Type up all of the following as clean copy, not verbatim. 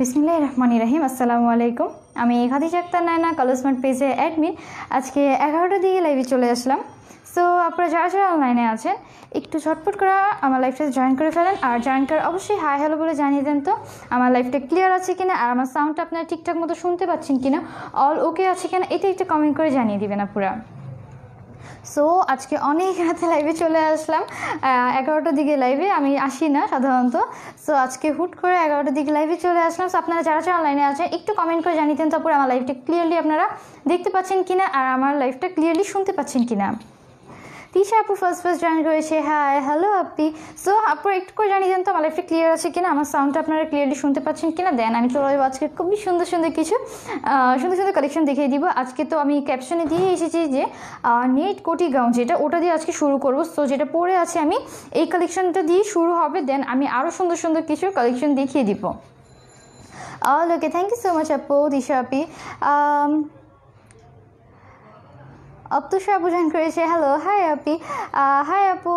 বিসমিল্লাহির রহমানির রহিম। আসসালামু আলাইকুম। আমি খাদিজা আক্তার নায়না, কালার স্মার্ট পেজে অ্যাডমিন। আজকে 11টার দিকে লাইভে চলে আসলাম। সো আপনারা যারা যারা অনলাইনে আছেন একটু ঝটপট করে আমার লাইভটাতে জয়েন করে ফেলেন। আর জয়েন করে অবশ্যই হাই হ্যালো বলে জানিয়ে দেন তো আমার লাইভটা ক্লিয়ার আছে কিনা, আর আমার সাউন্ডটা আপনারা ঠিকঠাক মতো শুনতে পাচ্ছেন কিনা, অল ওকে আছে কিনা, এটা একটা কমেন্ট করে জানিয়ে দিবেন আপুরা। সো আজকে অনেক রাতে লাইভে চলে আসলাম। 11টার দিকে লাইভে আমি আসি না সাধারণত। সো আজকে হুট করে 11টার দিকে লাইভে চলে আসলাম। সো আপনারা যারা যারা অনলাইনে আছেন একটু কমেন্ট করে জানিয়ে দেন তারপর আমার লাইভটা ক্লিয়ারলি আপনারা দেখতে পাচ্ছেন কিনা আর আমার লাইভটা ক্লিয়ারলি শুনতে পাচ্ছেন কিনা। তিশা আপু ফার্স্ট জয়েন করেছে, হাই হ্যালো আপি। সো আপনারা একটু করে জানিয়ে দেন তো আমার লাইফটা ক্লিয়ার আছে কিনা, আমার সাউন্ডটা আপনারা ক্লিয়ারলি শুনতে পাচ্ছেন কিনা। দেন আমি চলে যাবো আজকে খুবই সুন্দর সুন্দর কিছু সুন্দর কালেকশন দেখিয়ে দিব। আজকে তো আমি ক্যাপশনে দিয়ে এসেছি যে নেট কোটি গাউন যেটা, ওটা দিয়ে আজকে শুরু করবো। সো যেটা পরে আছে আমি এই কালেকশনটা দিয়ে শুরু হবে, দেন আমি আরও সুন্দর সুন্দর কিছু কালেকশন দেখিয়ে দিব। ওকে, থ্যাংক ইউ সো মাচ আপু, তিশা আপি। অপ্তুষা আপু জয়েন করেছে, হ্যালো হাই আপি। হাই আপু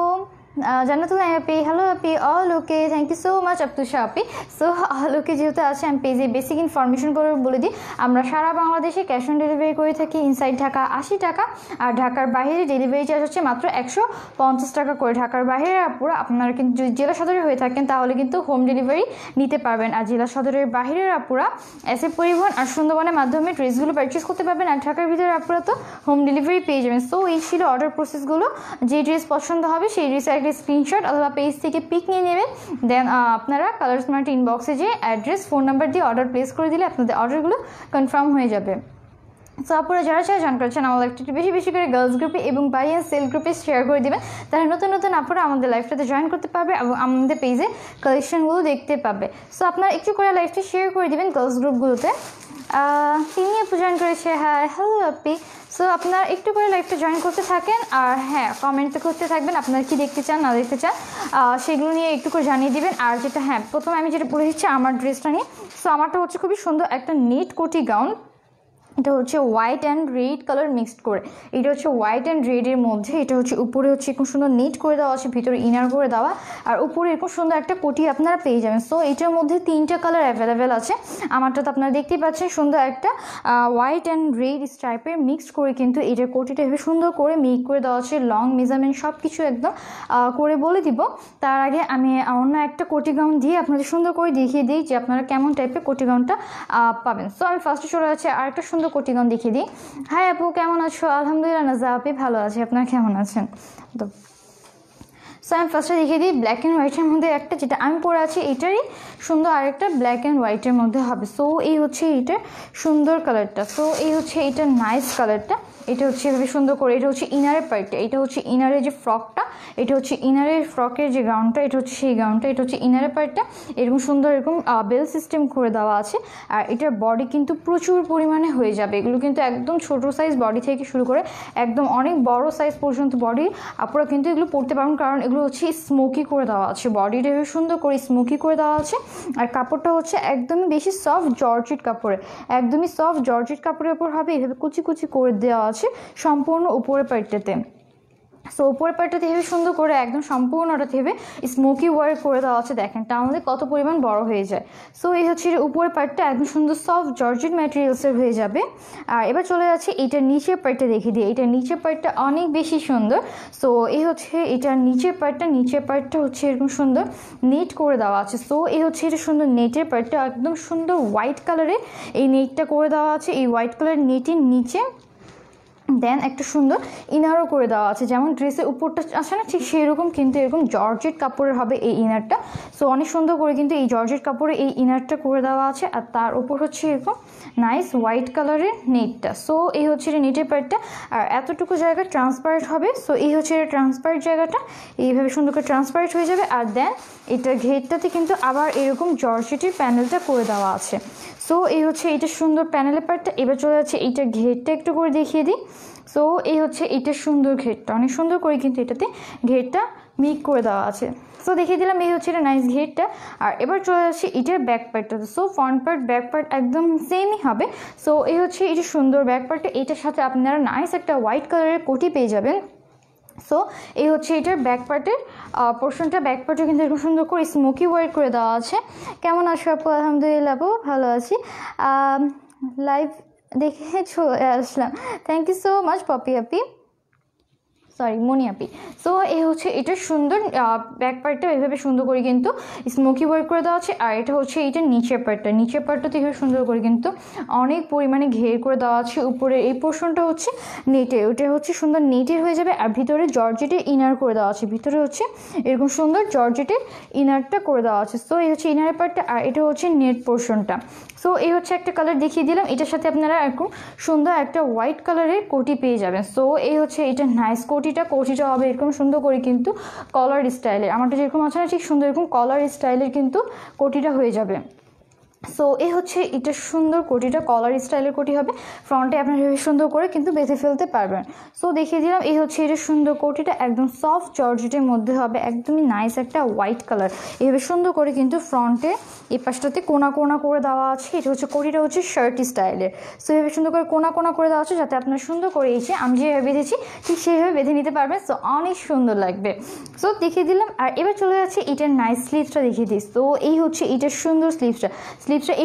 জান্নাতুল আপি, হ্যালো আপি। All okay, thank you so much Aptusha আপি। সো অল ওকে যেহেতু আছে আমি পেজে বেসিক ইনফরমেশন করে বলে দিই। আমরা সারা বাংলাদেশে ক্যাশ অন ডেলিভারি করে থাকি। ইনসাইড ঢাকা 80 টাকা, আর ঢাকার বাইরে ডেলিভারি চার্জ হচ্ছে মাত্র 150 টাকা করে। ঢাকার বাইরে পুরো আপনারা কিন্তু যদি জেলা সদরে হয়ে থাকেন তাহলে কিন্তু হোম ডেলিভারি নিতে পারবেন, আর জেলা সদরের বাইরের আপুরা এসএ পরিবহন আর সুন্দরবনের মাধ্যমে ড্রেসগুলো পারচেস করতে পারবেন, আর ঢাকার ভিতরে আপুরা তো হোম ডেলিভারি পেয়ে যাবেন। সো এই ছিল অর্ডার প্রসেসগুলো। যে ড্রেস পছন্দ হবে সেই ড্রেসের একটা স্ক্রিনশট অথবা পেজ থেকে পিক নিয়ে নেবেন। দেন আপনারা কালার স্মার্ট ইনবক্সে যে অ্যাড্রেস ফোন নাম্বার দিয়ে অর্ডার প্লেস করে দিলে আপনাদের অর্ডারগুলো কনফার্ম হয়ে যাবে। সো আপনারা যারা যারা জান করছেন আমাদের একটু বেশি বেশি করে গার্লস গ্রুপে এবং বাই অ্যান্ড সেল গ্রুপে শেয়ার করে দেবেন, তারা নতুন নতুন আপনারা আমাদের লাইফটাতে জয়েন করতে পারবে এবং আমাদের পেজে কালেকশনগুলো দেখতে পাবে। সো আপনারা একটু করে লাইফটা শেয়ার করে দেবেন গার্লস গ্রুপগুলোতে। তিনি আপু জয়েন করেছে, হ্যাঁ হ্যালো আপি। সো আপনারা একটু করে লাইভটা জয়েন করতে থাকেন, আর হ্যাঁ কমেন্ট করতে থাকবেন আপনারা কি দেখতে চান না দেখতে চান, সেগুলো নিয়ে একটু করে জানিয়ে দিবেন। আর যেটা হ্যাঁ প্রথমে আমি যেটা বলে দিচ্ছি আমার ড্রেসটা নিয়ে। সো আমারটা হচ্ছে খুবই সুন্দর একটা নেট কোটি গাউন। এটা হচ্ছে white and red colour mixed করে, এটা হচ্ছে হোয়াইট অ্যান্ড রেডের মধ্যে। এটা হচ্ছে উপরে হচ্ছে খুব সুন্দর নেট করে দেওয়া আছে, ভিতরে ইনার করে দেওয়া, আর উপরে এরকম সুন্দর একটা কোটি আপনারা পেয়ে যাবেন। সো এটার মধ্যে 3টা কালার অ্যাভেলেবেল আছে। আমারটা তো আপনারা দেখতেই পাচ্ছেন সুন্দর একটা হোয়াইট অ্যান্ড রেড স্ট্রাইপের মিক্সড করে কিন্তু এটার কোটিটা এভাবে সুন্দর করে মেক করে দেওয়া আছে। লং মেজারমেন্ট সব কিছু একদম করে বলে দিব। তার আগে আমি অন্য একটা কোটি গাউন দিয়ে আপনাদের সুন্দর করে দেখিয়ে দিই যে আপনারা কেমন টাইপের কোটি গাউনটা পাবেন। সো আমি ফার্স্টে চলে যাচ্ছি আর একটা সুন্দর কোটি গাউন দেখিয়ে দিই। হাই আপু, কেমন আছো? আলহামদুলিল্লাহ নাজা আপি ভালো আছি, আপনারা কেমন আছেন? তো সো আমি ফার্স্টে দেখিয়ে দিই ব্ল্যাক অ্যান্ড হোয়াইটের মধ্যে একটা, যেটা আমি পরে আছি এটারই সুন্দর আরেকটা ব্ল্যাক অ্যান্ড হোয়াইটের মধ্যে হবে। সো এই হচ্ছে এইটার সুন্দর কালারটা। সো এই হচ্ছে এইটার নাইস কালারটা। এটা হচ্ছে এভাবে সুন্দর করে, এটা হচ্ছে ইনারের পার্টটা, এটা হচ্ছে ইনারের যে ফ্রকটা, এটা হচ্ছে ইনারের ফ্রকের যে গাউনটা, এটা হচ্ছে সেই গাউনটা, এটা হচ্ছে ইনারের পার্টটা। এরকম সুন্দর এরকম বেল সিস্টেম করে দেওয়া আছে। আর এটার বডি কিন্তু প্রচুর পরিমাণে হয়ে যাবে। এগুলো কিন্তু একদম ছোট সাইজ বডি থেকে শুরু করে একদম অনেক বড় সাইজ পর্যন্ত বডি আপনারা কিন্তু এগুলো পরতে পারবেন, কারণ এগুলো হচ্ছে স্মোকি করে দেওয়া আছে। বডিটা সুন্দর করে স্মোকি করে দেওয়া আছে। আর কাপড়টা হচ্ছে একদমই বেশি সফট জর্জেট কাপড়ে, একদমই সফট জর্জেট কাপড়ের উপর হবে। এভাবে কুচি কুচি করে দেওয়া আছে সম্পূর্ণ উপরের পার্টটাতে। সো উপরের পার্টটাতে হেবে সুন্দর করে একদম সম্পূর্ণটাতে হেবে স্মোকি ওয়ার্ক করে দেওয়া আছে। দেখেন টাউনে কত পরিমাণ বড় হয়ে যায়। সো এই হচ্ছে উপরের পার্টটা একদম সুন্দর সফট জর্জেট ম্যাটেরিয়ালসের হয়ে যাবে। আর এবার চলে যাচ্ছে এটার নিচের পার্টটা দেখে দিই। এটার নিচের পার্টটা অনেক বেশি সুন্দর। সো এই হচ্ছে এটার নিচের পার্টটা হচ্ছে এরকম সুন্দর নেট করে দেওয়া আছে। সো এই হচ্ছে এটা সুন্দর নেটের পার্টটা একদম সুন্দর হোয়াইট কালারে এই নেটটা করে দেওয়া আছে। এই হোয়াইট কালার নেটের নিচে দেন একটা সুন্দর ইনারও করে দেওয়া আছে, যেমন ড্রেসের উপরটা আছে না ঠিক সেরকম, কিন্তু এরকম জর্জেট কাপড়ের হবে এই ইনারটা। সো অনেক সুন্দর করে কিন্তু এই জর্জেট কাপড়ে এই ইনারটা করে দেওয়া আছে, আর তার উপর হচ্ছে এরকম নাইস হোয়াইট কালারের নেটটা। সো এই হচ্ছে এটা নেটের পার্টটা, আর এতটুকু জায়গা ট্রান্সপারেন্ট হবে। সো এই হচ্ছে এটা ট্রান্সপারেন্ট জায়গাটা, এইভাবে সুন্দর করে ট্রান্সপারেন্ট হয়ে যাবে। আর দেন এটা ঘেরটাতে কিন্তু আবার এরকম জর্জেটের প্যানেলটা করে দেওয়া আছে। সো এই হচ্ছে এইটা সুন্দর প্যানেলের পার্টটা। এবার চলে যাচ্ছে এইটার ঘেরটা একটু করে দেখিয়ে দিই। সো এই হচ্ছে এইটার সুন্দর ঘেরটা, অনেক সুন্দর করে কিন্তু এটাতে ঘেরটা মিক করে দেওয়া আছে। সো দেখিয়ে দিলাম এই হচ্ছে এটা নাইস ঘেরটা। আর এবার চলে যাচ্ছে এটার ব্যাক পার্টটাতে। So front part back part একদম সেমই হবে। সো এই হচ্ছে এটা সুন্দর ব্যাক পার্টটা, এটার সাথে আপনারা নাইস একটা হোয়াইট কালারের কোটি পেয়ে যাবেন। সো এই হচ্ছে এটার ব্যাক পার্টের পোর্শনটা। ব্যাক পার্টে কিন্তু এরকম সুন্দর করে স্মোকি ওয়ার্ক করে দেওয়া আছে। কেমন আছো আপু? আলহামদুলিল্লাহ আপু ভালো আছি। লাইভ দেখে চলে আসলাম। Thank you so much Popy আপি, সরি মনি আপি। সো এই হচ্ছে এটা সুন্দর ব্যাক পার্টটা এভাবে সুন্দর করে কিন্তু স্মোকি ওয়ার্ক করে দেওয়া আছে। আর এটা হচ্ছে এইটা নিচের পার্টটাতে এভাবে সুন্দর করে কিন্তু অনেক পরিমাণে ঘের করে দেওয়া আছে। উপরে এই পোর্শনটা হচ্ছে নেটের, ওটা হচ্ছে সুন্দর নেটের হয়ে যাবে। আর ভিতরে জর্জেটের ইনার করে দেওয়া আছে, ভিতরে হচ্ছে এরকম সুন্দর জর্জেটের ইনারটা করে দেওয়া আছে। সো এই হচ্ছে ইনারের পার্টটা, আর এটা হচ্ছে নেট পোর্শনটা। সো এই হচ্ছে একটা কালার দেখিয়ে দিলাম। এটার সাথে আপনারা এরকম সুন্দর একটা হোয়াইট কালারের কোটি পেয়ে যাবেন। সো এই হচ্ছে এটা নাইস কোটিটা হবে এরকম সুন্দর করে কিন্তু কলার স্টাইলের, আমারটা যেরকম আছে না ঠিক সুন্দর এরকম কলার স্টাইলের কিন্তু কোটিটা হয়ে যাবে। সো এই হচ্ছে এটা সুন্দর কোটিটা কলার স্টাইলের কোটি হবে। ফ্রন্টে আপনার সুন্দর করে কিন্তু বেঁধে ফেলতে পারবেন। সো দেখিয়ে দিলাম এই হচ্ছে এটা সুন্দর কোটিটা, একদম সফট জর্জেটের মধ্যে হবে, একদমই নাইস একটা হোয়াইট কালার। এইভাবে সুন্দর করে কিন্তু ফ্রন্টে এই পাশটাতে কোনা কোনা করে দেওয়া আছে। এটা হচ্ছে কোটিটা হচ্ছে শার্ট স্টাইলের। সো এইভাবে সুন্দর করে কোনা কোনা করে দেওয়া আছে, যাতে আপনার সুন্দর করে এসে আমি যেভাবে বেঁধেছি ঠিক সেইভাবে বেঁধে নিতে পারবেন। সো অনেক সুন্দর লাগবে। সো দেখিয়ে দিলাম। আর এবার চলে যাচ্ছে এটার নাইস স্লিভসটা দেখিয়ে দিই। তো এই হচ্ছে এটার সুন্দর স্লিভসটা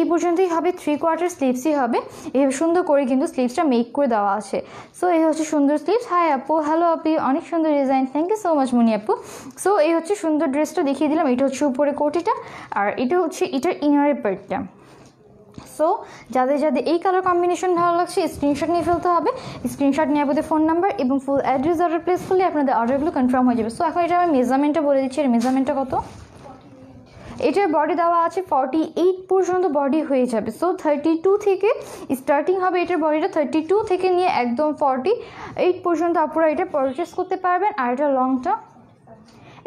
এই পর্যন্তই হবে, 3/4 স্লিভসই হবে। এইভাবে সুন্দর করে কিন্তু স্লিভসটা মেক করে দেওয়া আছে। সো এই হচ্ছে সুন্দর স্লিভস। হাই আপু, হ্যালো আপি, অনেক সুন্দর design, thank you so much Moni আপু। সো এই হচ্ছে সুন্দর ড্রেসটা দেখিয়ে দিলাম। এটা হচ্ছে উপরে কোটিটা, আর এটা হচ্ছে এটার ইনারের পার্টটা। সো যাদের এই কালার কম্বিনেশন ভালো লাগছে স্ক্রিনশট নিয়ে ফেলতে হবে। স্ক্রিনশট নিয়ে আপনাদের ফোন নাম্বার এবং ফুল অ্যাড্রেস অর্ডার প্লেস করলে আপনাদের অর্ডারগুলো কনফার্ম হয়ে যাবে। সো এখন এটা আমি মেজারমেন্টটা বলে দিচ্ছি। এর মেজারমেন্টটা কত? এটার বডি দেওয়া আছে 48 পর্যন্ত বডি হয়ে যাবে। সো 32 থেকে স্টার্টিং হবে এটার বডিটা, 32 থেকে নিয়ে একদম 48 পর্যন্ত আপনারা এটা পারচেস করতে পারবেন। আর এটা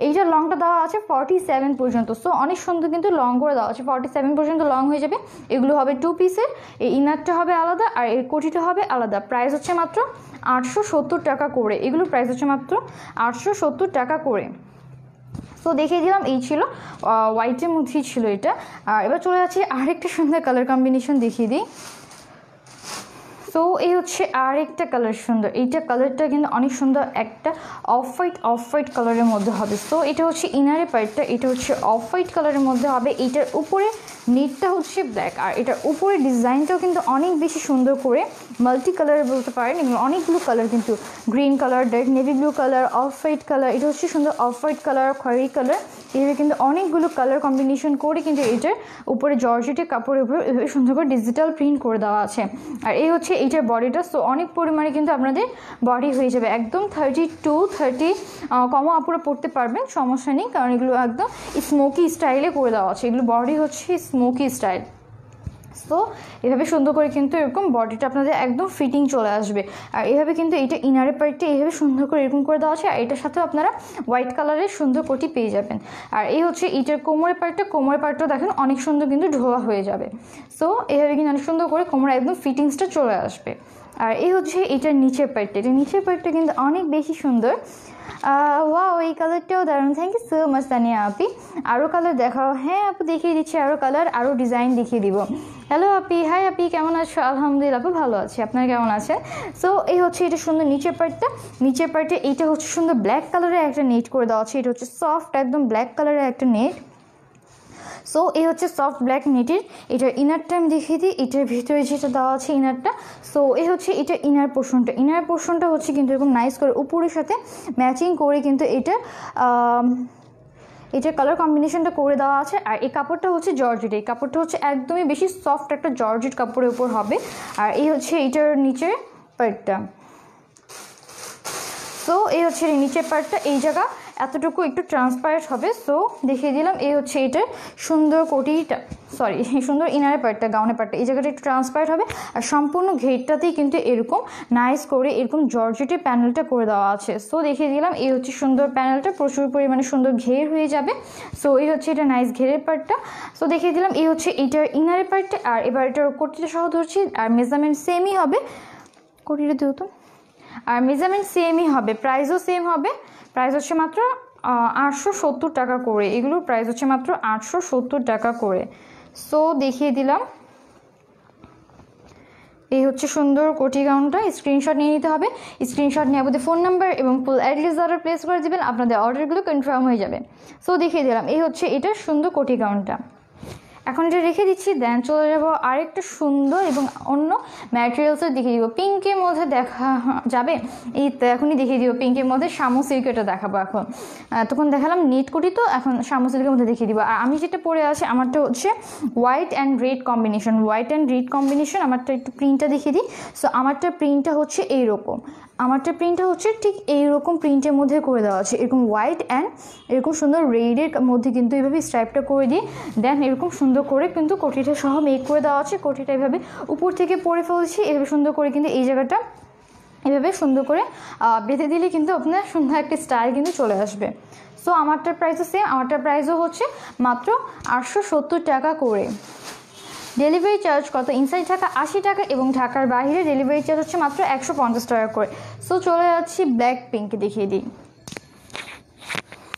এইটার লংটা দেওয়া আছে 47 পর্যন্ত। সো অনেক সুন্দর কিন্তু লং করে দেওয়া আছে, 47 পর্যন্ত লং হয়ে যাবে। এগুলো হবে 2 পিসের, এই ইনারটা হবে আলাদা আর এর কোটিটা হবে আলাদা। প্রাইস হচ্ছে মাত্র 870 টাকা করে। এগুলোর প্রাইস হচ্ছে মাত্র 870 টাকা করে। সো দেখিয়ে দিলাম। এই ছিল হোয়াইটের মধ্যেই ছিল এটা। আর এবার চলে যাচ্ছি আরেকটা সুন্দর কালার কম্বিনেশন দেখিয়ে দিই। সো এই হচ্ছে আরেকটা কালার সুন্দর, এইটা কালারটা কিন্তু অনেক সুন্দর, একটা অফ হোয়াইট কালারের মধ্যে হবে। সো এটা হচ্ছে ইনারের পার্টটা, এটা হচ্ছে অফ হোয়াইট কালারের মধ্যে হবে। এইটার উপরে নেটটা হচ্ছে ব্ল্যাক, আর এটার উপরে ডিজাইনটাও কিন্তু অনেক বেশি সুন্দর করে মাল্টি কালারের বলতে পারেন। এগুলো অনেকগুলো কালার কিন্তু, green colour, dark navy blue colour, off white colour, এটা হচ্ছে সুন্দর অফ হোয়াইট কালার, খয়েরি কালার, এইভাবে কিন্তু অনেকগুলো কালার কম্বিনেশন করে কিন্তু এটার উপরে জর্জেটের কাপড়ের উপর এভাবে সুন্দর করে ডিজিটাল প্রিন্ট করে দেওয়া আছে। আর এই হচ্ছে এইটার বডিটা। সো অনেক পরিমাণে কিন্তু আপনাদের বডি হয়ে যাবে, একদম 32-30 কমও আপুরা পড়তে পারবেন, সমস্যা নেই। কারণ এগুলো একদম স্মোকি স্টাইলে করে দেওয়া আছে, এগুলো বডি হচ্ছে স্মোকি স্টাইল। সো এভাবে সুন্দর করে কিন্তু এরকম বডিটা আপনাদের একদম ফিটিং চলে আসবে। আর এভাবে কিন্তু এইটা ইনারের পার্টটা এইভাবে সুন্দর করে এরকম করে দেওয়া আছে। আর এটার সাথেও আপনারা হোয়াইট কালারের সুন্দর কোটি পেয়ে যাবেন। আর এই হচ্ছে এইটার কোমরের পার্টটাও দেখেন অনেক সুন্দর কিন্তু ঢোয়া হয়ে যাবে। সো এভাবে কিন্তু অনেক সুন্দর করে কোমরে একদম ফিটিংসটা চলে আসবে। আর এই হচ্ছে এটার নিচের পার্টটা কিন্তু অনেক বেশি সুন্দর। ওয়াও, এই কালারটাও দারুণ, thank you so much Tania আপি। আরও কালার দেখাও? হ্যাঁ আপু দেখিয়ে দিচ্ছি, আরও কালার আরও ডিজাইন দেখিয়ে দিব। হ্যালো আপি, হাই আপি, কেমন আছো? আলহামদুলিল্লাহ আপু ভালো আছি, আপনারা কেমন আছেন? সো এই হচ্ছে এটা সুন্দর নিচের পার্টে এইটা হচ্ছে সুন্দর ব্ল্যাক কালারের একটা নেট করে দেওয়া আছে। এটা হচ্ছে সফট একদম ব্ল্যাক কালারের একটা নেট। সো এই হচ্ছে সফট ব্ল্যাক নেটের। এটার ইনারটা আমি দেখিয়ে দিই, এটার ভিতরে যেটা দেওয়া আছে ইনারটা। সো এই হচ্ছে এটা ইনার পোর্শনটা হচ্ছে কিন্তু এরকম নাইস করে উপরের সাথে ম্যাচিং করে কিন্তু এটার কালার কম্বিনেশনটা করে দেওয়া আছে। আর এই কাপড়টা হচ্ছে জর্জেট, এই কাপড়টা হচ্ছে একদমই বেশি সফট একটা জর্জেট কাপড়ের উপর হবে। আর এই হচ্ছে এইটার নিচের পার্টটা। সো এই হচ্ছে নিচের পার্টটা, এই জায়গা এতটুকু একটু ট্রান্সপারেন্ট হবে। সো দেখিয়ে দিলাম। এই হচ্ছে এটার সুন্দর কোটিটা, সুন্দর ইনারের পার্টটা, গাউনের পার্টটা, এই জায়গাটা একটু ট্রান্সপারেন্ট হবে। আর সম্পূর্ণ ঘেরটাতেই কিন্তু এরকম নাইস করে এরকম জর্জেটের প্যানেলটা করে দেওয়া আছে। সো দেখিয়ে দিলাম। এই হচ্ছে সুন্দর প্যানেলটা, প্রচুর পরিমাণে সুন্দর ঘের হয়ে যাবে। সো এই হচ্ছে এটা নাইস ঘেরের পার্টটা। সো দেখিয়ে দিলাম। এই হচ্ছে এটার ইনারের পার্টটা। আর এবার এটার কোটিটা সহ ধরছি, আর মেজারমেন্ট সেমই হবে। কোটিটা দিও তো। আর মেজারমেন্ট সেমই হবে, প্রাইসও সেম হবে। প্রাইস হচ্ছে মাত্র 870 টাকা করে। এগুলোর প্রাইস হচ্ছে মাত্র 870 টাকা করে। সো দেখিয়ে দিলাম। এই হচ্ছে সুন্দর কোটি গাউনটা। স্ক্রিনশট নিয়ে নিতে হবে। স্ক্রিনশট নিয়ে আপনাদের ফোন নাম্বার এবং ফুল অ্যাড্রেস অর্ডার প্লেস করে দেবেন, আপনাদের অর্ডারগুলো কনফার্ম হয়ে যাবে। সো দেখিয়ে দিলাম এই হচ্ছে এটা সুন্দর কোটি গাউনটা। এখন এটা রেখে দিচ্ছি, দেন চলে যাবো আরেকটা সুন্দর এবং অন্য ম্যাটেরিয়ালসও দেখিয়ে দিব। পিঙ্কের মধ্যে দেখা যাবে, এই তো এখনই দেখিয়ে দিব। পিঙ্কের মধ্যে শামু সিল্কেরটা দেখাবো। এখন তখন দেখালাম নেট কোটি, তো এখন শামু সিল্কের মধ্যে দেখিয়ে দিব। আর আমি যেটা পরে আছি আমারটা হচ্ছে white and red combination. White and red combination. আমারটা একটু প্রিন্টটা দেখিয়ে দিই। সো আমারটা প্রিন্টটা হচ্ছে এইরকম, আমারটা প্রিন্টটা হচ্ছে ঠিক এইরকম প্রিন্টের মধ্যে করে দেওয়া আছে। এরকম হোয়াইট অ্যান্ড এরকম সুন্দর রেডের মধ্যে কিন্তু এইভাবে স্ট্রাইপটা করে দিয়ে দেন এরকম সুন্দর করে কিন্তু কোটিটা সহ মেক করে দেওয়া আছে। কোটিটা এইভাবে উপর থেকে পরে ফেলছি, এভাবে সুন্দর করে কিন্তু এই জায়গাটা এভাবে সুন্দর করে বেঁধে দিলে কিন্তু আপনার সুন্দর একটা স্টাইল কিন্তু চলে আসবে। সো আমারটার প্রাইসও সেম, আমারটার প্রাইসও হচ্ছে মাত্র 870 টাকা করে। ডেলিভারি চার্জ কত? ইনসাইড ঢাকা 80 টাকা এবং ঢাকার বাইরে ডেলিভারি চার্জ হচ্ছে মাত্র 150 টাকা করে। সো চলে যাচ্ছি ব্ল্যাক পিঙ্কে, দেখিয়ে দিই।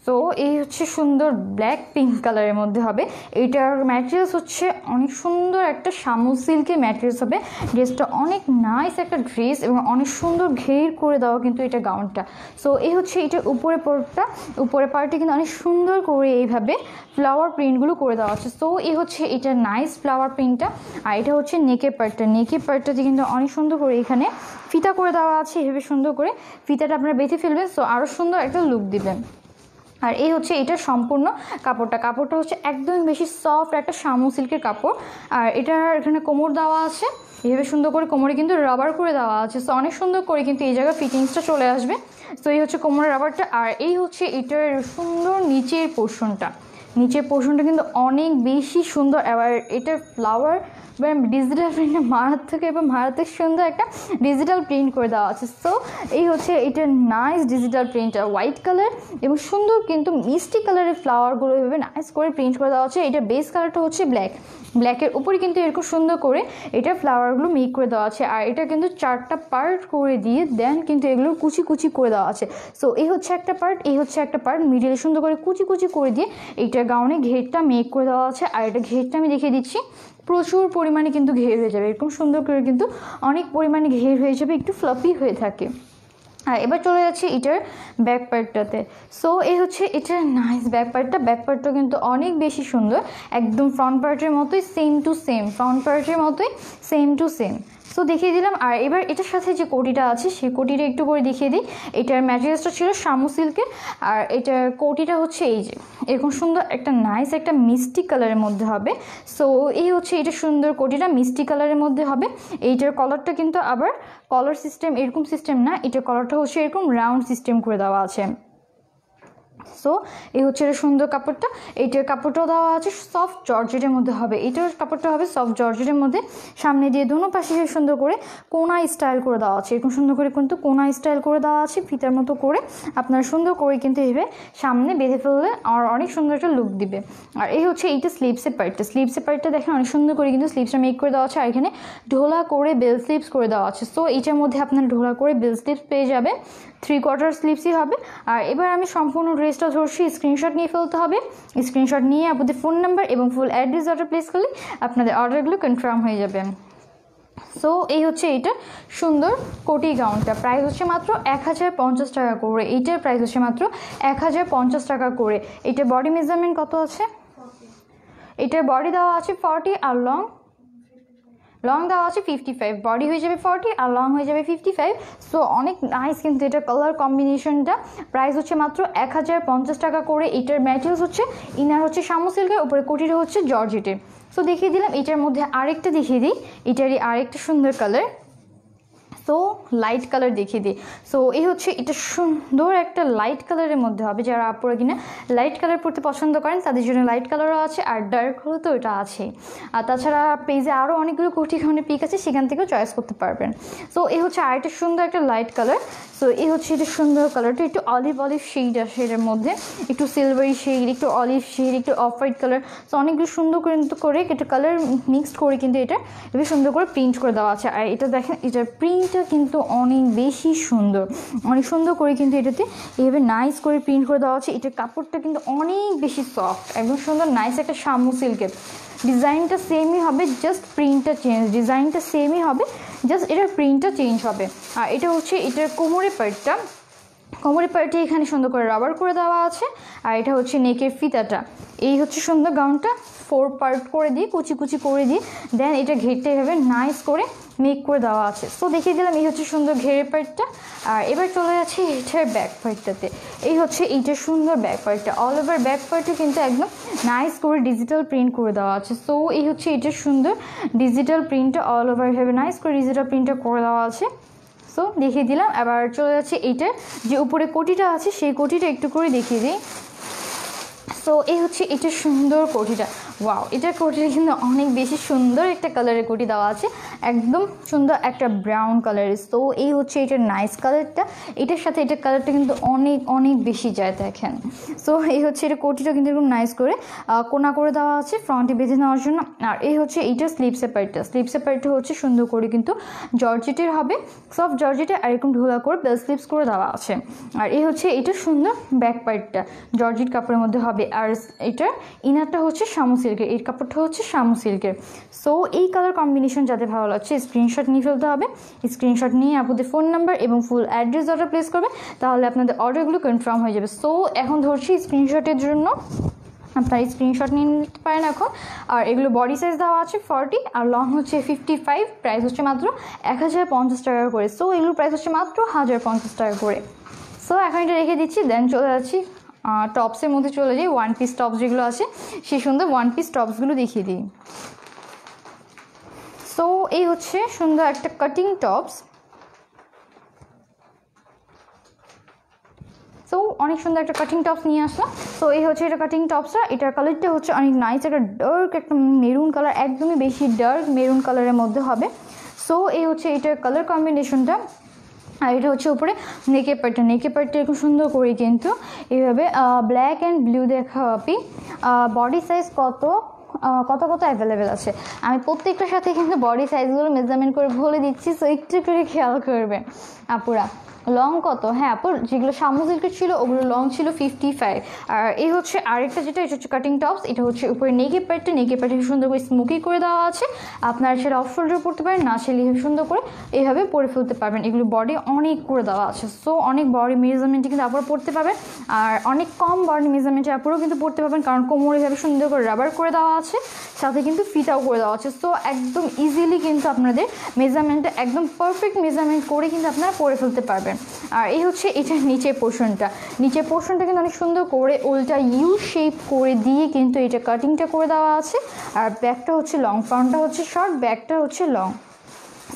সো এই হচ্ছে সুন্দর ব্ল্যাক পিঙ্ক কালারের মধ্যে হবে। এইটার ম্যাটেরিয়ালস হচ্ছে অনেক সুন্দর একটা শামু সিল্কের ম্যাটেরিয়ালস হবে। ড্রেসটা অনেক নাইস একটা ড্রেস এবং অনেক সুন্দর ঘের করে দেওয়া কিন্তু এটা গাউনটা। সো এই হচ্ছে এটার উপরে পার্টটা, উপরে পার্টে কিন্তু অনেক সুন্দর করে এইভাবে ফ্লাওয়ার প্রিন্টগুলো করে দেওয়া আছে। সো এই হচ্ছে এটা নাইস ফ্লাওয়ার প্রিন্টটা। আর এটা হচ্ছে নেকের পার্টটা, নেকের পার্টটাতে কিন্তু অনেক সুন্দর করে এখানে ফিতা করে দেওয়া আছে। এভাবে সুন্দর করে ফিতাটা আপনারা বেঁধে ফেলবেন, সো আরও সুন্দর একটা লুক দিবেন। আর এই হচ্ছে এটা সম্পূর্ণ কাপড়টা। কাপড়টা হচ্ছে একদম বেশি সফট একটা শামু সিল্কের কাপড়। আর এটার এখানে কোমর দেওয়া আছে, এইভাবে সুন্দর করে কোমরে কিন্তু রাবার করে দেওয়া আছে। সো অনেক সুন্দর করে কিন্তু এই জায়গায় ফিটিংসটা চলে আসবে। সো এই হচ্ছে কোমরের রাবারটা। আর এই হচ্ছে এটার সুন্দর নিচের পোর্শনটা, নিচের পোর্শনটা কিন্তু অনেক বেশি সুন্দর। আবার এটার ফ্লাওয়ার ডিজিটাল প্রিন্টটা মারাত্মক এবং মারাত্মক সুন্দর একটা ডিজিটাল প্রিন্ট করে দেওয়া আছে। সো এই হচ্ছে এটার নাইস ডিজিটাল প্রিন্টটা, হোয়াইট কালার এবং সুন্দর কিন্তু মিষ্টি কালারের ফ্লাওয়ারগুলো এভাবে নাইস করে প্রিন্ট করে দেওয়া আছে। এটা বেস কালারটা হচ্ছে ব্ল্যাক, ব্ল্যাকের উপরে কিন্তু এরকম সুন্দর করে এটা ফ্লাওয়ারগুলো মেক করে দেওয়া আছে। আর এটা কিন্তু 4টা পার্ট করে দিয়ে দেন কিন্তু এগুলো কুচি কুচি করে দেওয়া আছে। সো এই হচ্ছে একটা পার্ট, এই হচ্ছে একটা পার্ট, মিডিলে সুন্দর করে কুচি কুচি করে দিয়ে এইটা গাউনে ঘেরটা মেক করে দেওয়া আছে। আর এটা ঘেরটা আমি দেখিয়ে দিচ্ছি, প্রচুর পরিমাণে কিন্তু ঘের হয়ে যাবে, এরকম সুন্দর করে কিন্তু অনেক পরিমাণে ঘের হয়ে যাবে, একটু ফ্লাফি হয়ে থাকে। আর এবার চলে যাচ্ছে এটার ব্যাক পার্টটাতে। সো এই হচ্ছে এটার নাইস ব্যাক পার্টটা। ব্যাক পার্টটা কিন্তু অনেক বেশি সুন্দর, একদম ফ্রন্ট পার্টের মতোই সেম টু সেম, ফ্রন্ট পার্টের মতোই সেম টু সেম। সো দেখিয়ে দিলাম। আর এবার এটার সাথে যে কোটিটা আছে সেই কোটিটা একটু করে দেখিয়ে দিই। এটার ম্যাটেরিয়ালসটা ছিল শামু সিল্কের। আর এটার কোটিটা হচ্ছে এই যে এরকম সুন্দর একটা নাইস একটা মিষ্টি কালারের মধ্যে হবে। সো এই হচ্ছে এটা সুন্দর কোটিটা মিষ্টি কালারের মধ্যে হবে। এইটার কলারটা কিন্তু আবার কলার সিস্টেম এরকম সিস্টেম না, এটার কলারটা হচ্ছে এরকম রাউন্ড সিস্টেম করে দেওয়া আছে। সো এই হচ্ছে এটা সুন্দর কাপড়টা। এইটার কাপড়টাও দেওয়া আছে সফট জর্জেটের মধ্যে হবে। এইটার কাপড়টা হবে সফট জর্জেটের মধ্যে, সামনে দিয়ে দুনো পাশে সুন্দর করে কোনা স্টাইল করে দেওয়া আছে। এরকম সুন্দর করে কিন্তু কোনা স্টাইল করে দেওয়া আছে, ফিতার মতো করে আপনারা সুন্দর করে কিন্তু এইভাবে সামনে বেঁধে ফেললে আর অনেক সুন্দর একটা লুক দিবে। আর এই হচ্ছে এইটা স্লিভসের পার্টটা। স্লিভসের পার্টটা দেখেন অনেক সুন্দর করে কিন্তু স্লিভসটা মেক করে দেওয়া আছে। আর এখানে ঢোলা করে বেল স্লিভস করে দেওয়া আছে। সো এইটার মধ্যে আপনার ঢোলা করে বেল স্লিভস পেয়ে যাবে, 3/4 স্লিভসই হবে। আর এবার আমি সম্পূর্ণ ড্রেসটা ধরছি, স্ক্রিনশট নিয়ে ফেলতে হবে। স্ক্রিনশট নিয়ে আপনাদের ফোন নাম্বার এবং ফুল অ্যাড্রেস অর্ডার প্লেস করলে আপনাদের অর্ডারগুলো কনফার্ম হয়ে যাবে। সো এই হচ্ছে এইটা সুন্দর কোটি গাউনটা। প্রাইস হচ্ছে মাত্র 1050 টাকা করে। এইটার প্রাইস হচ্ছে মাত্র 1050 টাকা করে। এইটার বডি মেজারমেন্ট কত আছে? এটার বডি দেওয়া আছে 40 আর লং দেওয়া আছে 55। বডি হয়ে যাবে 40 আর লং হয়ে যাবে 55। সো অনেক নাইস কিন্তু এটা কালার কম্বিনেশনটা। প্রাইস হচ্ছে মাত্র 1050 টাকা করে। এটার ম্যাটেরিয়ালস হচ্ছে ইনার হচ্ছে শামু সিল্কের, উপরে কোটিটা হচ্ছে জর্জেটের। সো দেখিয়ে দিলাম। এটার মধ্যে আরেকটা দেখিয়ে দিই, এটারই আরেকটা সুন্দর কালার। সো লাইট কালার দেখিয়ে দিই। সো এই হচ্ছে এটা সুন্দর একটা লাইট কালারের মধ্যে হবে। যারা আপনারা কিনা লাইট কালার পরতে পছন্দ করেন তাদের জন্য লাইট কালারও আছে, আর ডার্ক হলে তো এটা আছে। আর তাছাড়া পেজে আরও অনেকগুলো কোটি গাউনের পিক আছে, সেখান থেকেও চয়েস করতে পারবেন। সো এই হচ্ছে আরেকটা সুন্দর একটা লাইট কালার। সো এই হচ্ছে এটা সুন্দর কালারটা, একটু অলিভ শেড আসে এটার মধ্যে, একটু সিলভারি শেড, একটু অলিভ শেড, একটু অফ হোয়াইট কালার। সো অনেকগুলো সুন্দর করে এটা কালার মিক্সড করে কিন্তু এটা খুবই সুন্দর করে প্রিন্ট করে দেওয়া আছে। আর এটা দেখেন এটার প্রিন্ট প্রিন্টটা কিন্তু অনেক বেশি সুন্দর, অনেক সুন্দর করে কিন্তু এটাতে এইভাবে নাইস করে প্রিন্ট করে দেওয়া আছে। এটার কাপড়টা কিন্তু অনেক বেশি সফট, একদম সুন্দর নাইস একটা শামু সিল্কের। ডিজাইনটা সেমই হবে, জাস্ট প্রিন্টটা চেঞ্জ, ডিজাইনটা সেমই হবে, জাস্ট এটার প্রিন্টটা চেঞ্জ হবে। আর এটা হচ্ছে এটার কোমরের পার্টটা, কোমরের পার্টে এখানে সুন্দর করে রাবার করে দেওয়া আছে। আর এটা হচ্ছে নেকের ফিতাটা, এই হচ্ছে সুন্দর গাউনটা 4 পার্ট করে দিয়ে কুচি কুচি করে দিয়ে দেন এটা ঘেরটা এভাবে নাইস করে মেক করে দেওয়া আছে। সো দেখিয়ে দিলাম এই হচ্ছে সুন্দর ঘেরের পার্টটা। আর এবার চলে যাচ্ছে এটার ব্যাক পার্টটাতে, এই হচ্ছে এইটার সুন্দর ব্যাক পার্টটা, অল ওভার ব্যাক পার্টে কিন্তু একদম নাইস করে ডিজিটাল প্রিন্ট করে দেওয়া আছে। সো এই হচ্ছে এটার সুন্দর ডিজিটাল প্রিন্টটা, অল ওভার এভাবে নাইস করে ডিজিটাল প্রিন্টটা করে দেওয়া আছে। সো দেখিয়ে দিলাম। এবার চলে যাচ্ছে এইটার যে উপরে কোটিটা আছে সেই কোটিটা একটু করে দেখিয়ে দিই। সো এই হচ্ছে এটা সুন্দর কোটিটা, ওয়াও, এটার কোটিটা কিন্তু অনেক বেশি সুন্দর একটা কালারের কোটি দেওয়া আছে, একদম সুন্দর একটা ব্রাউন কালারের। সো এই হচ্ছে এটার নাইস কালারটা, এটার সাথে এটার কালারটা কিন্তু অনেক অনেক বেশি যায় দেখেন। সো এই হচ্ছে এটা কোটিটা কিন্তু এরকম নাইস করে কোনা করে দেওয়া আছে ফ্রন্টে বেঁধে নেওয়ার জন্য। আর এই হচ্ছে এইটার স্লিপসের পার্টটা, স্লিপসের পার্টটা হচ্ছে সুন্দর করে কিন্তু জর্জেটের হবে, সফট জর্জেটে, আর এরকম ঢোলা করে বেল স্লিপস করে দেওয়া আছে। আর এই হচ্ছে এটা সুন্দর ব্যাক পার্টটা জর্জেট কাপড়ের মধ্যে হবে। আর এটার ইনারটা হচ্ছে শামু সিল্কের, এই কাপড়টা হচ্ছে শামু সিল্কের। সো এই কালার কম্বিনেশন যাতে ভালো লাগছে স্ক্রিনশট নিয়ে ফেলতে হবে, স্ক্রিনশট নিয়ে আপনাদের ফোন নাম্বার এবং ফুল অ্যাড্রেস অর্ডার প্লেস করবে, তাহলে আপনাদের অর্ডারগুলো কনফার্ম হয়ে যাবে। সো এখন ধরছি স্ক্রিনশটের জন্য, আপনারা স্ক্রিনশট নিয়ে নিতে পারেন এখন। আর এগুলো বডি সাইজ দেওয়া আছে 40 আর লং হচ্ছে 55, প্রাইস হচ্ছে মাত্র 1050 টাকা করে। সো এগুলোর প্রাইস হচ্ছে মাত্র 1050 টাকা করে। সো এখন এটা রেখে দিচ্ছি, দেন চলে যাচ্ছি টপসের মধ্যে চলে যাই। ওয়ান পিস টপস যেগুলো আছে সেই সুন্দর ওয়ান পিস টপসগুলো দেখিয়ে দিই। সো এই হচ্ছে সুন্দর একটা কাটিং টপস, সো অনেক সুন্দর একটা কাটিং টপস নিয়ে আসলাম। সো এই হচ্ছে এটা কাটিং টপসটা, এটার কালারটা হচ্ছে অনেক নাইস, একটা ডার্ক একটা মেরুন কালার, একদমই বেশি ডার্ক মেরুন কালারের মধ্যে হবে। সো এই হচ্ছে এটার কালার কম্বিনেশনটা। আর এটা হচ্ছে উপরে নেকের পার্টটা, নেকের পার্টটা এরকম সুন্দর করে কিন্তু এইভাবে ব্ল্যাক অ্যান্ড ব্লু দেখা হবে। বডি সাইজ কত কত কত অ্যাভেলেবেল আছে, আমি প্রত্যেকটার সাথে কিন্তু বডি সাইজগুলো মেজারমেন্ট করে বলে দিচ্ছি, সো একটু করে খেয়াল করবেন আপুরা। লং কত, হ্যাঁ আপু যেগুলো শামু সিল্কের ছিল ওগুলো লং ছিল 55। আর এই হচ্ছে আরেকটা যেটা, এটা হচ্ছে কাটিং টপস, এটা হচ্ছে উপরে নেকের পার্টটা, নেকের পার্টে সুন্দর করে স্মোকি করে দেওয়া আছে। আপনারা সেটা অফ শোল্ডার পরতে পারেন, না সেটা সুন্দর করে এইভাবে পরে ফেলতে পারবেন। এগুলো বডি অনেক করে দেওয়া আছে, সো অনেক বডি মেজারমেন্টে কিন্তু আপনারা পরতে পারবেন। আর অনেক কম বডি মেজারমেন্টে আপনারাও কিন্তু পরতে পারবেন, কারণ কোমরে এভাবে সুন্দর করে রাবার করে দেওয়া আছে, সাথে কিন্তু ফিতাও করে দেওয়া আছে। সো একদম ইজিলি কিন্তু আপনাদের মেজারমেন্টটা একদম পারফেক্ট মেজারমেন্ট করে কিন্তু আপনারা পরে ফেলতে পারবেন। আর এই হচ্ছে এটার নিচের পোর্শনটা, নিচের পোর্শনটা কিন্তু অনেক সুন্দর করে ওলটা ইউ শেপ করে দিয়ে কিন্তু এটা কাটিংটা করে দেওয়া আছে। আর ব্যাকটা হচ্ছে লং, ফ্রন্টটা হচ্ছে শর্ট, ব্যাকটা হচ্ছে লং।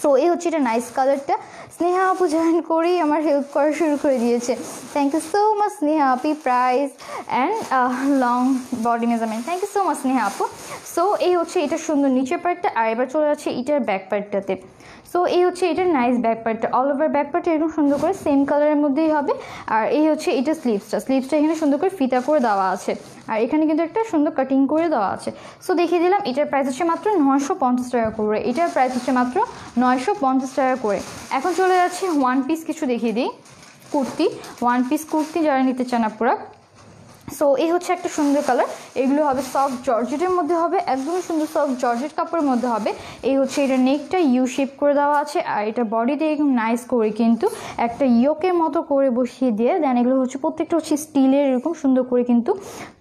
সো এই হচ্ছে এটা নাইস কালারটা। স্নেহা আপু জয়েন করেই আমার হেল্প করা শুরু করে দিয়েছে, thank you so much Sneha আপি। Price and long body measurement, thank you so much Sneha আপু। সো এই হচ্ছে এটা সুন্দর নিচের পার্টটা। আর এবার চলে যাচ্ছে এটার ব্যাক পার্টটাতে। সো এই হচ্ছে এটার নাইস ব্যাক পার্টটা, অল ওভার ব্যাক পার্টটা এরকম সুন্দর করে সেম কালারের মধ্যেই হবে। আর এই হচ্ছে এটা স্লিভসটা, স্লিভসটা এখানে সুন্দর করে ফিতা করে দেওয়া আছে, আর এখানে কিন্তু একটা সুন্দর কাটিং করে দেওয়া আছে। সো দেখিয়ে দিলাম, এটার প্রাইস হচ্ছে মাত্র 950 টাকা করে, এটার প্রাইস হচ্ছে মাত্র 950 টাকা করে। এখন চলে যাচ্ছে ওয়ান পিস কিছু দেখিয়ে দিই, কুর্তি, ওয়ান পিস কুর্তি যারা নিতে চান আপনারা। সো এই হচ্ছে একটা সুন্দর কালার, এগুলো হবে সফট জর্জেটের মধ্যে হবে, একদমই সুন্দর সফট জর্জেট কাপড়ের মধ্যে হবে। এই হচ্ছে এটা নেকটা ইউ শেপ করে দেওয়া আছে, আর এটা বডিতে একদম নাইস করে কিন্তু একটা ইয়োকের মতো করে বসিয়ে দিয়ে দেন। এগুলো হচ্ছে প্রত্যেকটা হচ্ছে স্টিলের, এরকম সুন্দর করে কিন্তু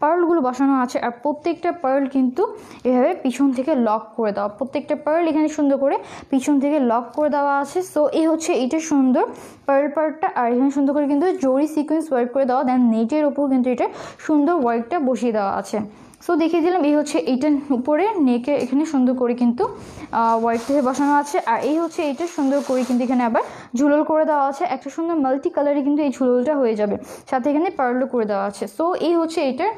পার্লগুলো বসানো আছে। আর প্রত্যেকটা পার্ল কিন্তু এভাবে পিছন থেকে লক করে দেওয়া, প্রত্যেকটা পার্ল এখানে সুন্দর করে পিছন থেকে লক করে দেওয়া আছে। সো এই হচ্ছে এইটা সুন্দর পার্ল পার্টটা, আর এখানে সুন্দর করে কিন্তু জরি সিকোয়েন্স ওয়ার্ক করে দেওয়া, দেন নেটের ওপর কিন্তু এটা সুন্দর ওয়ার্কটা বসিয়ে দেওয়া আছে। সো দেখিয়ে দিলাম, এই হচ্ছে এইটার উপরে নেকে এখানে সুন্দর করে কিন্তু ওয়ার্কটা বসানো আছে। আর এই হচ্ছে এইটা সুন্দর করে কিন্তু এখানে আবার ঝুলল করে দেওয়া আছে, একটা সুন্দর মাল্টি কালারে কিন্তু এই ঝুললটা হয়ে যাবে, সাথে এখানে পার্লও করে দেওয়া আছে। সো এই হচ্ছে এইটার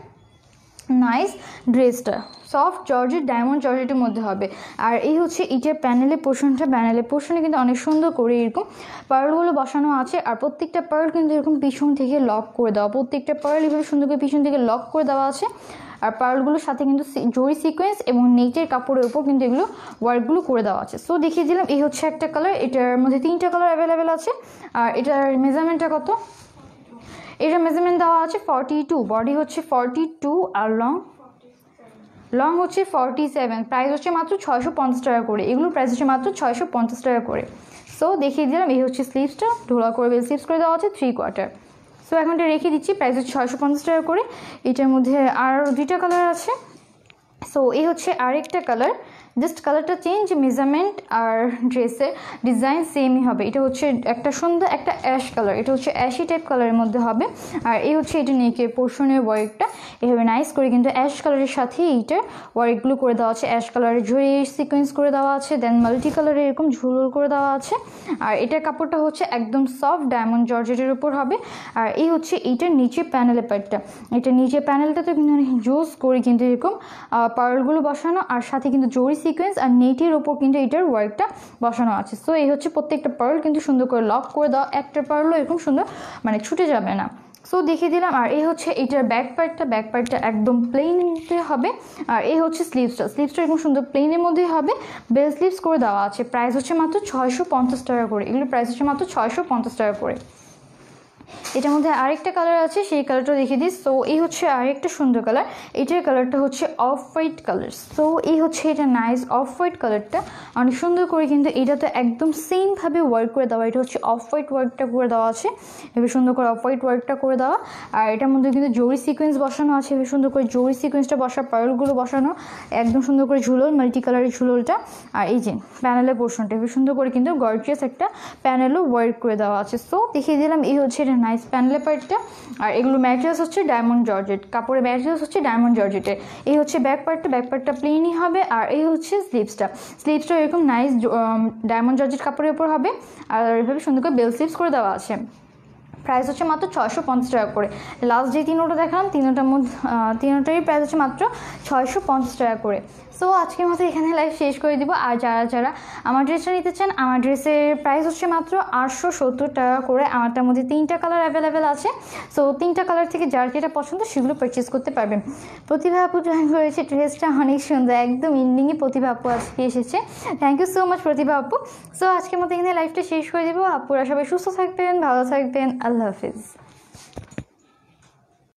নাইস ড্রেসটা, সফট জর্জেট ডায়মন্ড জর্জেটের মধ্যে হবে। আর এই হচ্ছে এইটার প্যানেলের পোর্শনটা, প্যানেলের পোর্শনে কিন্তু অনেক সুন্দর করে এরকম পার্লগুলো বসানো আছে। আর প্রত্যেকটা পার্ল কিন্তু এরকম পিছন থেকে লক করে দেওয়া, প্রত্যেকটা পার্ল এভাবে সুন্দর করে পিছন থেকে লক করে দেওয়া আছে। আর পার্লগুলোর সাথে কিন্তু জরি সিকোয়েন্স এবং নেটের কাপড়ের উপর কিন্তু এগুলো ওয়ার্কগুলো করে দেওয়া আছে। সো দেখিয়ে দিলাম এই হচ্ছে একটা কালার, এটার মধ্যে 3টা কালার অ্যাভেলেবেল আছে। আর এটার মেজারমেন্টটা কত, এটার মেজারমেন্ট দেওয়া আছে 42, বডি হচ্ছে 42 আর লং হচ্ছে 47, প্রাইস হচ্ছে মাত্র 650 টাকা করে, এগুলোর প্রাইস হচ্ছে মাত্র 650 টাকা করে। সো দেখিয়ে দিলাম এই হচ্ছে স্লিভসটা, ঢোলা করে বেল স্লিভস করে দেওয়া আছে 3/4। সো এখন এটা রেখে দিচ্ছি, প্রাইস হচ্ছে 650 টাকা করে। এটার মধ্যে আর 2টা কালার আছে। সো এই হচ্ছে আরেকটা কালার, জাস্ট কালারটা চেঞ্জ, মেজারমেন্ট আর ড্রেসের ডিজাইন সেমই হবে। এটা হচ্ছে একটা সুন্দর একটা অ্যাশ কালার, এটা হচ্ছে অ্যাশি টাইপ কালারের মধ্যে হবে। আর এই হচ্ছে এটা নেকের পোর্শনের ওয়ার্কটা এভাবে নাইস করে কিন্তু অ্যাশ কালারের সাথে এইটার ওয়ার্কগুলো করে দেওয়া আছে, অ্যাশ কালারের ঝুড়ি সিকোয়েন্স করে দেওয়া আছে, দেন মাল্টি কালারের এরকম ঝুলুল করে দেওয়া আছে। আর এটার কাপড়টা হচ্ছে একদম সফট ডায়মন্ড জর্জেটের উপর হবে। আর এই হচ্ছে এইটার নিচে প্যানেলের পার্টটা, এটা নিচে প্যানেলটাতে কিন্তু জোস করে কিন্তু এরকম পার্লগুলো বসানো, আর সাথে কিন্তু জরি সিকোয়েন্স আর নেটের ওপর কিন্তু এটার ওয়ার্কটা বসানো আছে। সো এই হচ্ছে প্রত্যেকটা পার্ল কিন্তু সুন্দর করে লক করে দাও, একটা পার্লও এরকম সুন্দর মানে ছুটে যাবে না। সো দেখিয়ে দিলাম। আর এই হচ্ছে এটার ব্যাক পার্টটা একদম প্লেনতে হবে। আর এই হচ্ছে স্লিভসটা এরকম সুন্দর প্লেনের মধ্যেই হবে, বেল স্লিভস করে দেওয়া আছে। প্রাইস হচ্ছে মাত্র 650 টাকা করে, এগুলোর প্রাইস হচ্ছে মাত্র 650 টাকা করে। এটার মধ্যে আরেকটা কালার আছে, সেই কালারটা দেখিয়ে দিই। সো এই হচ্ছে আরেকটা সুন্দর কালার, এটার কালারটা হচ্ছে অফ হোয়াইট কালার। সো এই হচ্ছে এটা নাইস অফ হোয়াইট কালারটা, অনেক সুন্দর করে কিন্তু এটাতে একদম সেমভাবে ওয়ার্ক করে দেওয়া, এটা হচ্ছে অফ হোয়াইট ওয়ার্কটা করে দেওয়া আছে, এভাবে সুন্দর করে অফ হোয়াইট ওয়ার্কটা করে দেওয়া। আর এটার মধ্যে কিন্তু জরি সিকোয়েন্স বসানো আছে, এভাবে সুন্দর করে জরি সিকোয়েন্সটা বসা, পার্লগুলো বসানো, একদম সুন্দর করে ঝুলোল, মাল্টি কালারের ঝুলোলটা। আর এই যে প্যানেলের পোর্শনটা এভাবে সুন্দর করে কিন্তু গর্জিয়াস একটা প্যানেলও ওয়ার্ক করে দেওয়া আছে। সো দেখিয়ে দিলাম এই হচ্ছে এটা নাইস প্যানেলের পার্টটা। আর এগুলো ম্যাটেরিয়ালস হচ্ছে ডায়মন্ড জর্জেট, কাপড়ের ম্যাটেরিয়ালস হচ্ছে ডায়মন্ড জর্জেটের। এই হচ্ছে ব্যাক পার্টটা প্লেনই হবে। আর এই হচ্ছে স্লিভসটা এরকম নাইস ডায়মন্ড জর্জেট কাপড়ের উপর হবে। আর এভাবে সুন্দর করে বেল স্লিভস করে দেওয়া আছে। প্রাইস হচ্ছে মাত্র 650 টাকা করে। লাস্ট যে তিনোটা দেখালাম তিনোটারই প্রাইস হচ্ছে মাত্র 650 টাকা করে। সো আজকের মতো এখানে লাইভ শেষ করে দিব। আর যারা আমার ড্রেসটা নিতে চান, আমার ড্রেসের প্রাইস হচ্ছে মাত্র 870 টাকা করে। আমারটার মধ্যে 3টা কালার অ্যাভেলেবেল আছে। সো 3টা কালার থেকে যার যেটা পছন্দ সেগুলো পারচেস করতে পারবেন। প্রতিভা আপু জয়েন করেছে, ড্রেসটা অনেক সুন্দর, একদম ইন্ডিংয়ে প্রতিভা আপু আজকে এসেছে। থ্যাংক ইউ সো মাচ প্রতিভা আপু। সো আজকের মতো এখানে লাইভটা শেষ করে দিব। আপুরা সবাই সুস্থ থাকবেন, ভালো থাকবেন, আল্লাহ হাফিজ।